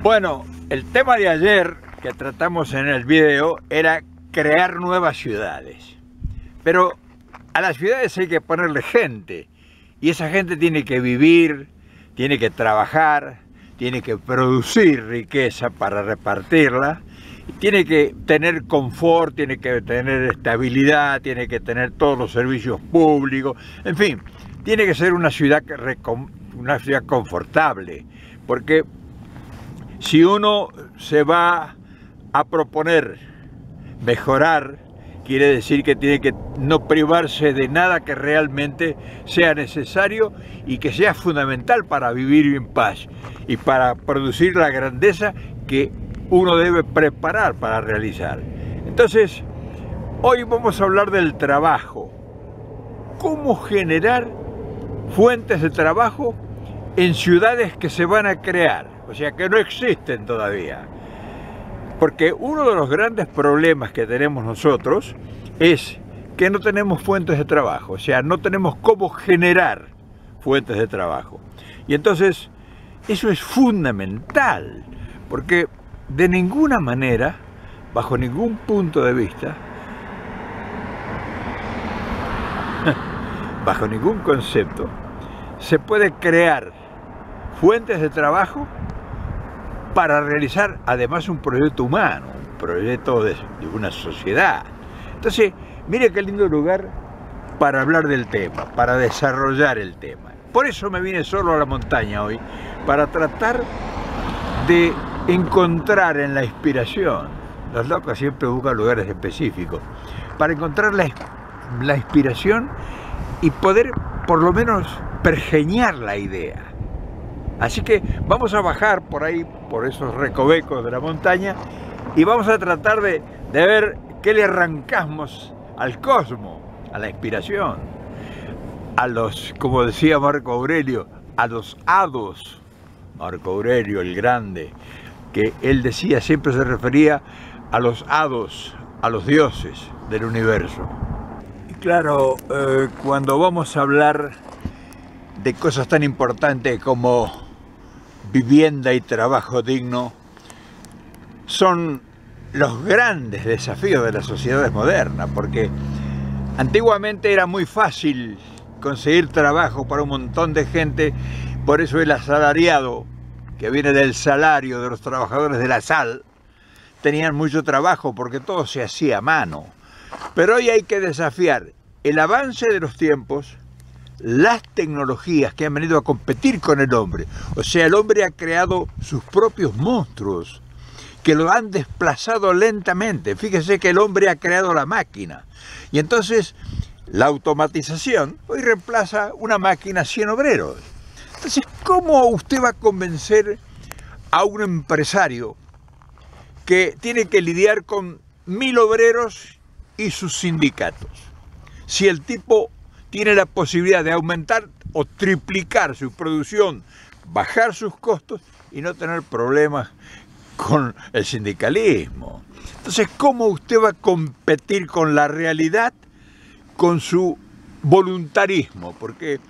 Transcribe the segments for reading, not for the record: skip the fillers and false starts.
Bueno, el tema de ayer que tratamos en el video era crear nuevas ciudades. Pero a las ciudades hay que ponerle gente. Y esa gente tiene que vivir, tiene que trabajar, tiene que producir riqueza para repartirla. Tiene que tener confort, tiene que tener estabilidad, tiene que tener todos los servicios públicos. En fin, tiene que ser una ciudad confortable. Porque si uno se va a proponer mejorar, quiere decir que tiene que no privarse de nada que realmente sea necesario y que sea fundamental para vivir en paz y para producir la grandeza que uno debe preparar para realizar. Entonces, hoy vamos a hablar del trabajo. ¿Cómo generar fuentes de trabajo en ciudades que se van a crear? O sea, que no existen todavía. Porque uno de los grandes problemas que tenemos nosotros es que no tenemos fuentes de trabajo. O sea, no tenemos cómo generar fuentes de trabajo. Y entonces, eso es fundamental. Porque de ninguna manera, bajo ningún punto de vista, bajo ningún concepto, se puede crear fuentes de trabajo para realizar además un proyecto humano, un proyecto de una sociedad. Entonces, mire qué lindo lugar para hablar del tema, para desarrollar el tema. Por eso me vine solo a la montaña hoy, para tratar de encontrar en la inspiración. Los locos siempre buscan lugares específicos, para encontrar la inspiración y poder por lo menos pergeñar la idea. Así que vamos a bajar por ahí, por esos recovecos de la montaña, y vamos a tratar de ver qué le arrancamos al cosmos, a la inspiración, a los, como decía Marco Aurelio, a los hados. Marco Aurelio el Grande, que él decía, siempre se refería a los hados, a los dioses del universo. Y claro, cuando vamos a hablar de cosas tan importantes como vivienda y trabajo digno, son los grandes desafíos de las sociedades modernas, porque antiguamente era muy fácil conseguir trabajo para un montón de gente, por eso el asalariado, que viene del salario de los trabajadores de la sal, tenían mucho trabajo porque todo se hacía a mano. Pero hoy hay que desafiar el avance de los tiempos, las tecnologías que han venido a competir con el hombre. O sea, el hombre ha creado sus propios monstruos que lo han desplazado lentamente. Fíjese que el hombre ha creado la máquina. Y entonces la automatización hoy reemplaza una máquina a 100 obreros. Entonces, ¿cómo usted va a convencer a un empresario que tiene que lidiar con 1000 obreros y sus sindicatos? Si el tipo tiene la posibilidad de aumentar o triplicar su producción, bajar sus costos y no tener problemas con el sindicalismo. Entonces, ¿cómo usted va a competir con la realidad con su voluntarismo? Porque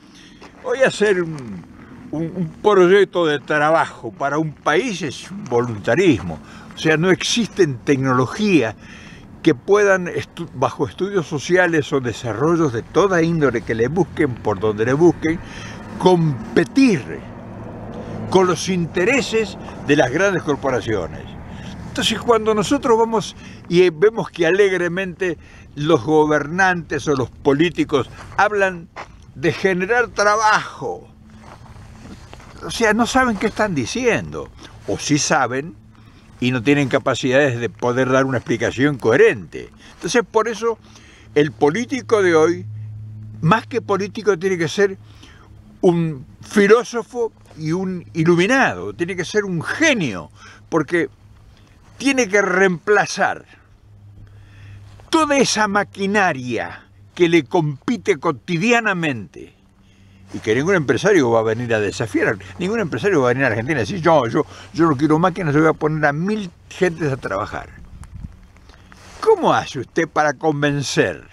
hoy hacer un proyecto de trabajo para un país es un voluntarismo. O sea, no existen tecnologías que puedan, bajo estudios sociales o desarrollos de toda índole que le busquen por donde le busquen, competir con los intereses de las grandes corporaciones. Entonces, cuando nosotros vamos y vemos que alegremente los gobernantes o los políticos hablan de generar trabajo, o sea, no saben qué están diciendo, o sí saben y no tienen capacidades de poder dar una explicación coherente. Entonces, por eso, el político de hoy, más que político, tiene que ser un filósofo y un iluminado, tiene que ser un genio, porque tiene que reemplazar toda esa maquinaria que le compite cotidianamente y que ningún empresario va a venir a desafiar. Ningún empresario va a venir a Argentina y decir, yo no quiero máquinas, yo voy a poner a 1000 gentes a trabajar. ¿Cómo hace usted para convencer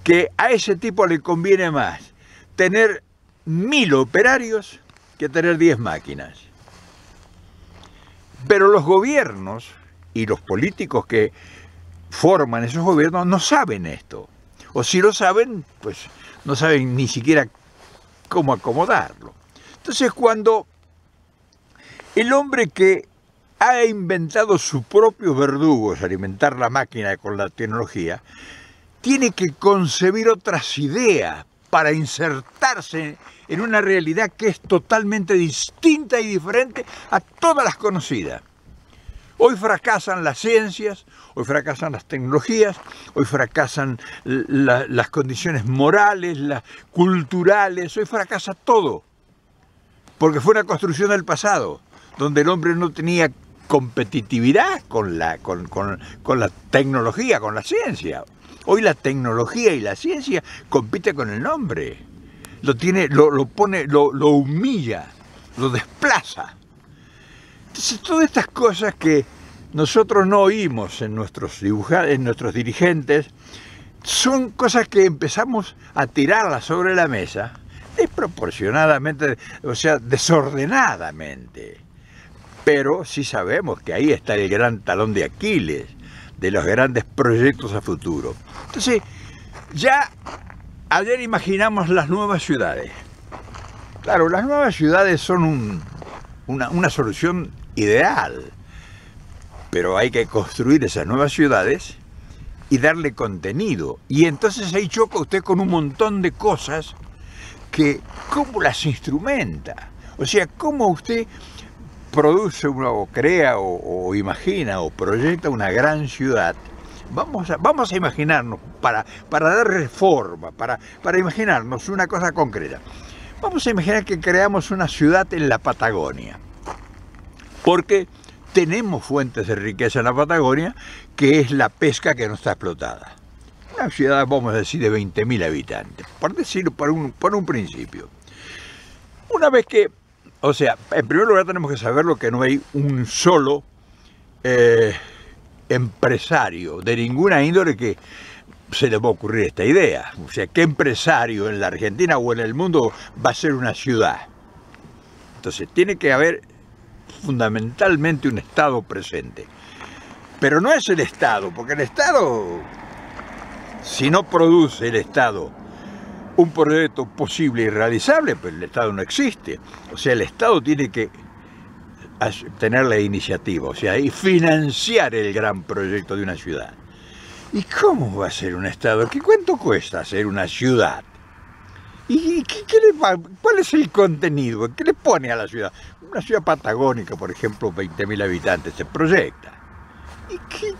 que a ese tipo le conviene más tener 1000 operarios que tener 10 máquinas? Pero los gobiernos y los políticos que forman esos gobiernos no saben esto. O si lo saben, pues no saben ni siquiera cómo acomodarlo. Entonces, cuando el hombre que ha inventado sus propios verdugos, alimentar la máquina con la tecnología, tiene que concebir otras ideas para insertarse en una realidad que es totalmente distinta y diferente a todas las conocidas. Hoy fracasan las ciencias, hoy fracasan las tecnologías, hoy fracasan las condiciones morales, las culturales, hoy fracasa todo. Porque fue una construcción del pasado, donde el hombre no tenía competitividad con la tecnología, con la ciencia. Hoy la tecnología y la ciencia compiten con el hombre. Lo humilla, lo desplaza. Entonces, todas estas cosas que nosotros no oímos en nuestros dirigentes, son cosas que empezamos a tirarlas sobre la mesa desproporcionadamente, o sea, desordenadamente. Pero sí sabemos que ahí está el gran talón de Aquiles de los grandes proyectos a futuro. Entonces, ya ayer imaginamos las nuevas ciudades. Claro, las nuevas ciudades son una solución ideal, pero hay que construir esas nuevas ciudades y darle contenido. Y entonces ahí choca usted con un montón de cosas que, ¿cómo las instrumenta? O sea, ¿cómo usted produce o crea o imagina o proyecta una gran ciudad? Vamos a imaginarnos, para dar forma, para imaginarnos una cosa concreta. Vamos a imaginar que creamos una ciudad en la Patagonia, porque tenemos fuentes de riqueza en la Patagonia, que es la pesca que no está explotada. Una ciudad, vamos a decir, de 20.000 habitantes, por decirlo por un principio. Una vez que, o sea, en primer lugar tenemos que saber que no hay un solo empresario de ninguna índole que se le va a ocurrir esta idea. O sea, ¿qué empresario en la Argentina o en el mundo va a ser una ciudad? Entonces, tiene que haber fundamentalmente un Estado presente. Pero no es el Estado, porque el Estado, si no produce el Estado un proyecto posible y realizable, pues el Estado no existe. O sea, el Estado tiene que tener la iniciativa, o sea, y financiar el gran proyecto de una ciudad. ¿Y cómo va a ser un Estado? ¿Cuánto cuesta hacer una ciudad? ¿Y cuál es el contenido? ¿Qué le pone a la ciudad? Una ciudad patagónica, por ejemplo, 20.000 habitantes, se proyecta. ¿Y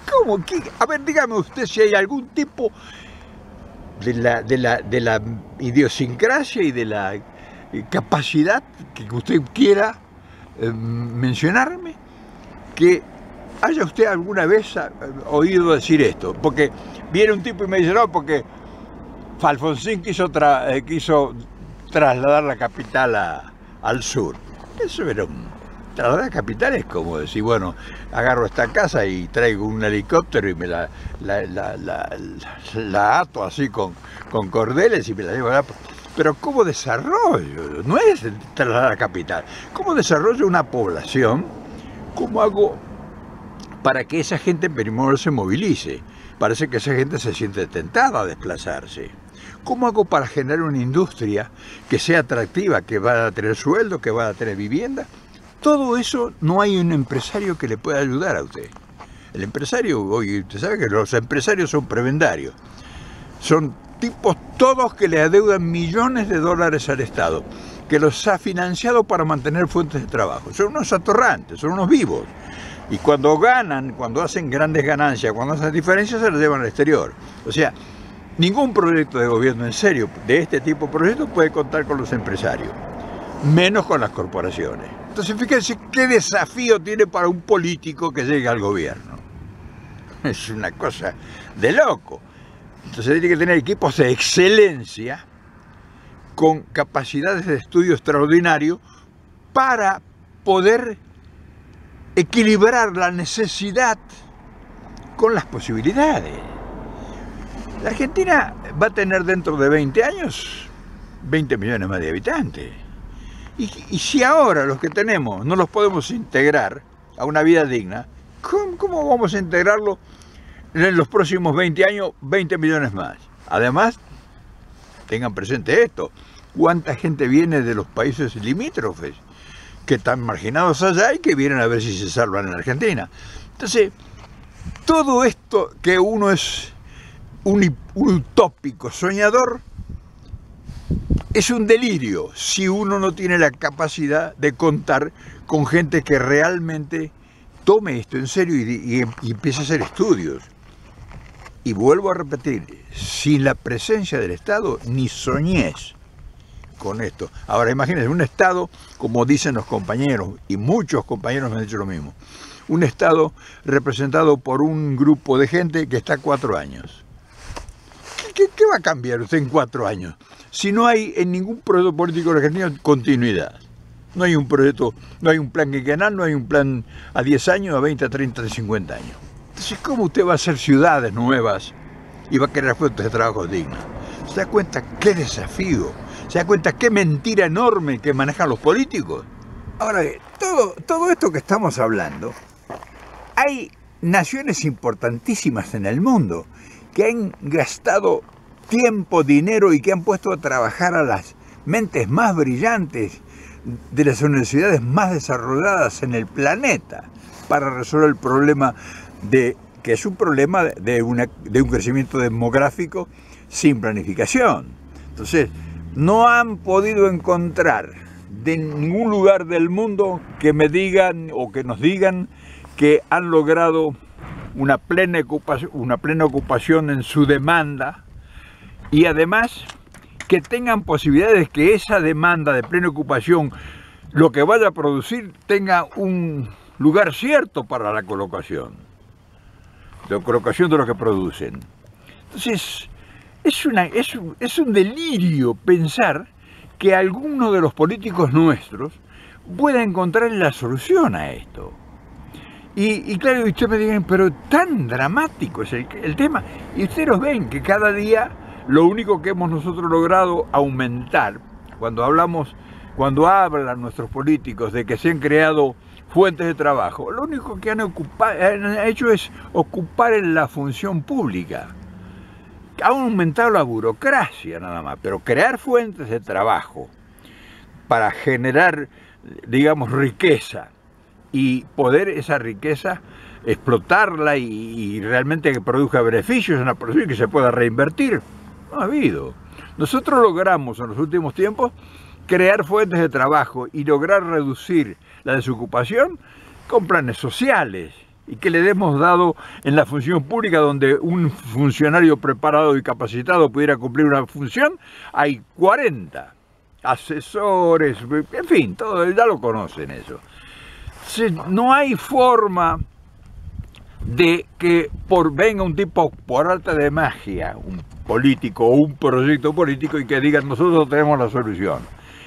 cómo? A ver, dígame usted si hay algún tipo de la idiosincrasia y de la capacidad que usted quiera mencionarme, que haya usted alguna vez oído decir esto. Porque viene un tipo y me dice, no, porque Alfonsín quiso trasladar la capital al sur. Eso era trasladar la capital es como decir, bueno, agarro esta casa y traigo un helicóptero y me la ato así con cordeles y me la llevo a Pero ¿cómo desarrollo? No es trasladar la capital. ¿Cómo desarrollo una población? ¿Cómo hago para que esa gente primero se movilice? Parece que esa gente se siente tentada a desplazarse. ¿Cómo hago para generar una industria que sea atractiva, que va a tener sueldo, que va a tener vivienda? Todo eso no hay un empresario que le pueda ayudar a usted. El empresario, hoy usted sabe que los empresarios son prebendarios. Son tipos todos que le adeudan millones de dólares al Estado, que los ha financiado para mantener fuentes de trabajo. Son unos atorrantes, son unos vivos. Y cuando ganan, cuando hacen grandes ganancias, cuando hacen diferencias, se las llevan al exterior. O sea, ningún proyecto de gobierno en serio de este tipo de proyectos puede contar con los empresarios, menos con las corporaciones. Entonces, fíjense qué desafío tiene para un político que llegue al gobierno. Es una cosa de loco. Entonces tiene que tener equipos de excelencia con capacidades de estudio extraordinario para poder equilibrar la necesidad con las posibilidades. La Argentina va a tener dentro de 20 años 20 millones más de habitantes. Y si ahora los que tenemos no los podemos integrar a una vida digna, ¿cómo vamos a integrarlo en los próximos 20 años, 20 millones más? Además, tengan presente esto, ¿cuánta gente viene de los países limítrofes que están marginados allá y que vienen a ver si se salvan en Argentina? Entonces, todo esto que uno es un utópico soñador, es un delirio si uno no tiene la capacidad de contar con gente que realmente tome esto en serio y empiece a hacer estudios. Y vuelvo a repetir, sin la presencia del Estado, ni soñés con esto. Ahora imagínense, un Estado, como dicen los compañeros, y muchos compañeros me han dicho lo mismo, un Estado representado por un grupo de gente que está 4 años. ¿Qué va a cambiar usted en 4 años? Si no hay en ningún proyecto político argentino continuidad. No hay un proyecto, no hay un plan quinquenal, no hay un plan a 10 años, a 20, a 30, a 50 años. Entonces, ¿cómo usted va a hacer ciudades nuevas y va a crear fuentes de trabajo dignas? ¿Se da cuenta qué desafío? ¿Se da cuenta qué mentira enorme que manejan los políticos? Ahora, todo esto que estamos hablando, hay naciones importantísimas en el mundo que han gastado tiempo, dinero y que han puesto a trabajar a las mentes más brillantes de las universidades más desarrolladas en el planeta para resolver el problema que es un problema de un crecimiento demográfico sin planificación. Entonces, no han podido encontrar de ningún lugar del mundo que me digan o que nos digan que han logrado una plena ocupación en su demanda y además que tengan posibilidades de que esa demanda de plena ocupación, lo que vaya a producir, tenga un lugar cierto para la colocación de lo que producen. Entonces, es un delirio pensar que alguno de los políticos nuestros pueda encontrar la solución a esto. Y claro, ustedes me digan, pero tan dramático es el tema. Y ustedes ven que cada día lo único que hemos nosotros logrado aumentar, cuando hablan nuestros políticos de que se han creado fuentes de trabajo, lo único que han hecho es ocupar en la función pública. Han aumentado la burocracia nada más, pero crear fuentes de trabajo para generar, digamos, riqueza y poder esa riqueza explotarla y realmente que produzca beneficios en la producción y que se pueda reinvertir, no ha habido. Nosotros logramos en los últimos tiempos crear fuentes de trabajo y lograr reducir la desocupación con planes sociales y que le hemos dado en la función pública donde un funcionario preparado y capacitado pudiera cumplir una función, hay 40 asesores, en fin, todo, ya lo conocen eso. No hay forma de que venga un tipo por arte de magia, un político o un proyecto político y que diga nosotros tenemos la solución.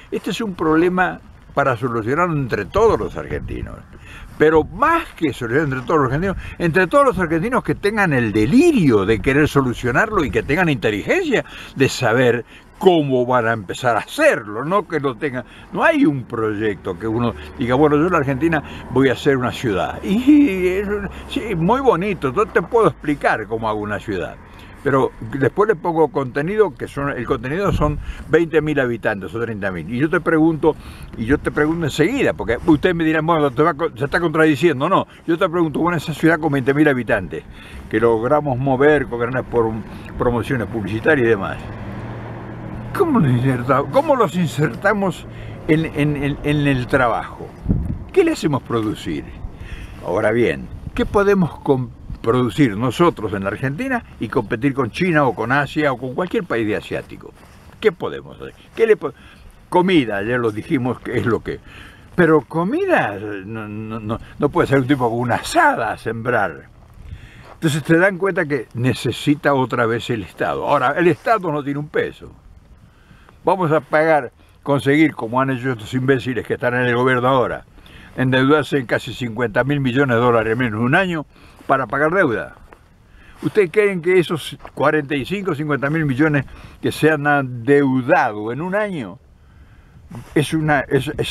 Este es un problema para solucionarlo entre todos los argentinos, pero más que solucionar entre todos los argentinos que tengan el delirio de querer solucionarlo y que tengan inteligencia de saber cómo van a empezar a hacerlo, no que lo tengan. No hay un proyecto que uno diga, bueno, yo en la Argentina voy a hacer una ciudad. Y sí, muy bonito, yo te puedo explicar cómo hago una ciudad. Pero después le pongo contenido, el contenido son 20.000 habitantes o 30.000. Y yo te pregunto enseguida, porque usted me dirá, bueno, se está contradiciendo. No, yo te pregunto, bueno, esa ciudad con 20.000 habitantes, que logramos mover, gobernar por promociones publicitarias y demás. ¿Cómo los insertamos en el trabajo? ¿Qué le hacemos producir? Ahora bien, ¿qué podemos producir nosotros en la Argentina y competir con China o con Asia o con cualquier país asiático? ¿Qué podemos hacer? Comida, ayer lo dijimos que es lo que... Pero comida no puede ser un tipo con una asada a sembrar. Entonces te dan cuenta que necesita otra vez el Estado. Ahora, el Estado no tiene un peso. Vamos a conseguir, como han hecho estos imbéciles que están en el gobierno ahora, endeudarse en casi 50.000 millones de dólares menos en un año para pagar deuda. ¿Ustedes creen que esos 45 o 50.000 millones que se han endeudado en un año es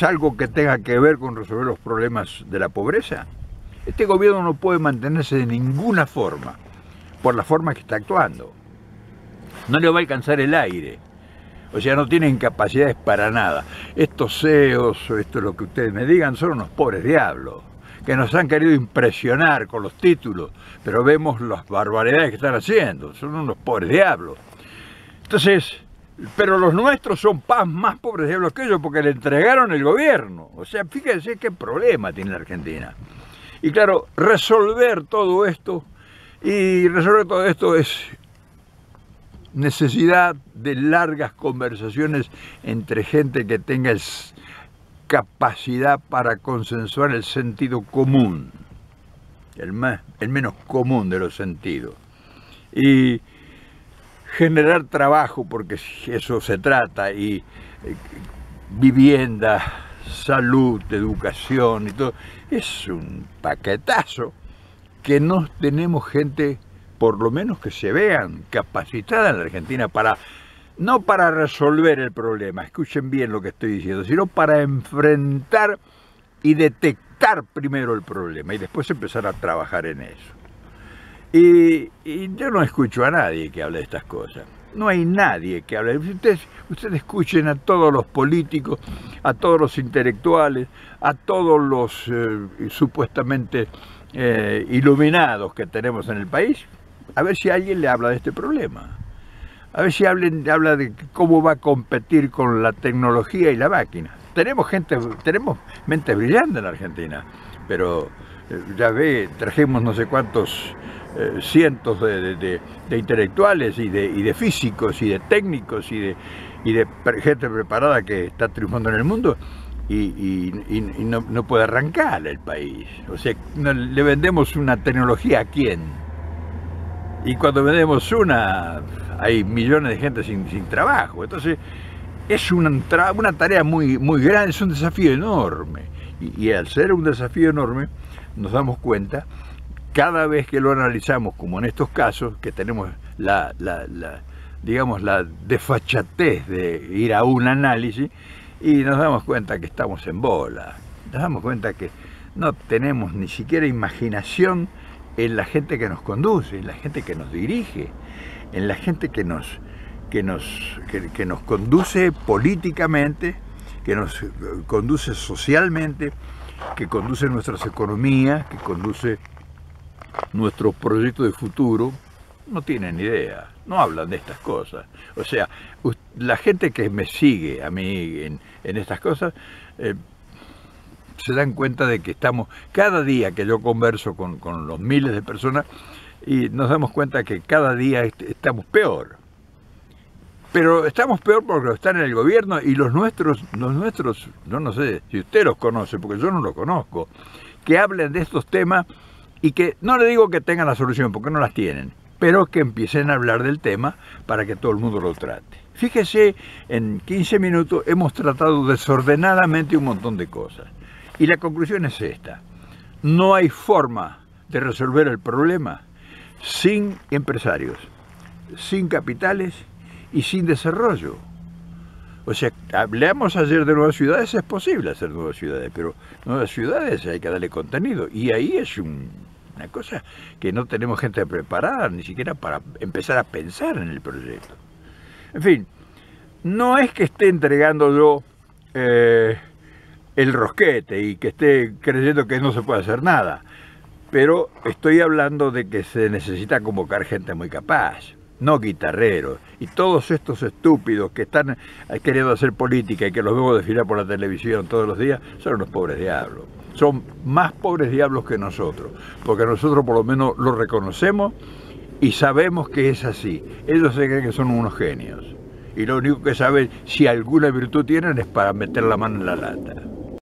algo que tenga que ver con resolver los problemas de la pobreza? Este gobierno no puede mantenerse de ninguna forma, por la forma que está actuando. No le va a alcanzar el aire. O sea, no tienen capacidades para nada. Estos CEOs, esto es lo que ustedes me digan, son unos pobres diablos, que nos han querido impresionar con los títulos, pero vemos las barbaridades que están haciendo, son unos pobres diablos. Entonces, pero los nuestros son más pobres diablos que ellos porque le entregaron el gobierno. O sea, fíjense qué problema tiene la Argentina. Y claro, resolver todo esto es necesidad de largas conversaciones entre gente que tenga capacidad para consensuar el sentido común, el menos común de los sentidos, y generar trabajo, porque eso se trata, y vivienda, salud, educación y todo. Es un paquetazo que no tenemos gente, por lo menos que se vean capacitada en la Argentina no para resolver el problema, escuchen bien lo que estoy diciendo, sino para enfrentar y detectar primero el problema y después empezar a trabajar en eso. Y yo no escucho a nadie que hable de estas cosas. No hay nadie que hable. Ustedes escuchen a todos los políticos, a todos los intelectuales, a todos los supuestamente iluminados que tenemos en el país, a ver si alguien le habla de este problema. A ver si habla de cómo va a competir con la tecnología y la máquina. Tenemos mentes brillantes en la Argentina, pero ya ve, trajimos no sé cuántos cientos de intelectuales y de físicos y de técnicos y de gente preparada que está triunfando en el mundo y no puede arrancar el país. O sea, le vendemos una tecnología a quién. Y cuando vendemos hay millones de gente sin trabajo. Entonces, es una tarea muy grande, es un desafío enorme. Y al ser un desafío enorme, nos damos cuenta, cada vez que lo analizamos, como en estos casos, que tenemos digamos, la desfachatez de ir a un análisis, y nos damos cuenta que estamos en bola. Nos damos cuenta que no tenemos ni siquiera imaginación en la gente que nos conduce, en la gente que nos dirige, en la gente que nos conduce políticamente, que nos conduce socialmente, que conduce nuestras economías, que conduce nuestros proyectos de futuro. No tienen idea, no hablan de estas cosas. O sea, la gente que me sigue a mí en estas cosas, se dan cuenta de que estamos, cada día que yo converso con los miles de personas, y nos damos cuenta que cada día estamos peor. Pero estamos peor porque están en el gobierno y los nuestros, no sé si usted los conoce, porque yo no los conozco, que hablen de estos temas y que, no le digo que tengan la solución, porque no las tienen, pero que empiecen a hablar del tema para que todo el mundo lo trate. Fíjese, en 15 minutos hemos tratado desordenadamente un montón de cosas. Y la conclusión es esta: no hay forma de resolver el problema sin empresarios, sin capitales y sin desarrollo. O sea, hablamos ayer de nuevas ciudades, es posible hacer nuevas ciudades, pero nuevas ciudades hay que darle contenido. Y ahí es una cosa que no tenemos gente preparada, ni siquiera para empezar a pensar en el proyecto. En fin, no es que esté entregando yo el rosquete y que esté creyendo que no se puede hacer nada, pero estoy hablando de que se necesita convocar gente muy capaz, no guitarreros. Y todos estos estúpidos que están queriendo hacer política y que los vemos desfilar por la televisión todos los días, son unos pobres diablos. Son más pobres diablos que nosotros, porque nosotros por lo menos lo reconocemos y sabemos que es así. Ellos se creen que son unos genios, y lo único que saben, si alguna virtud tienen, es para meter la mano en la lata.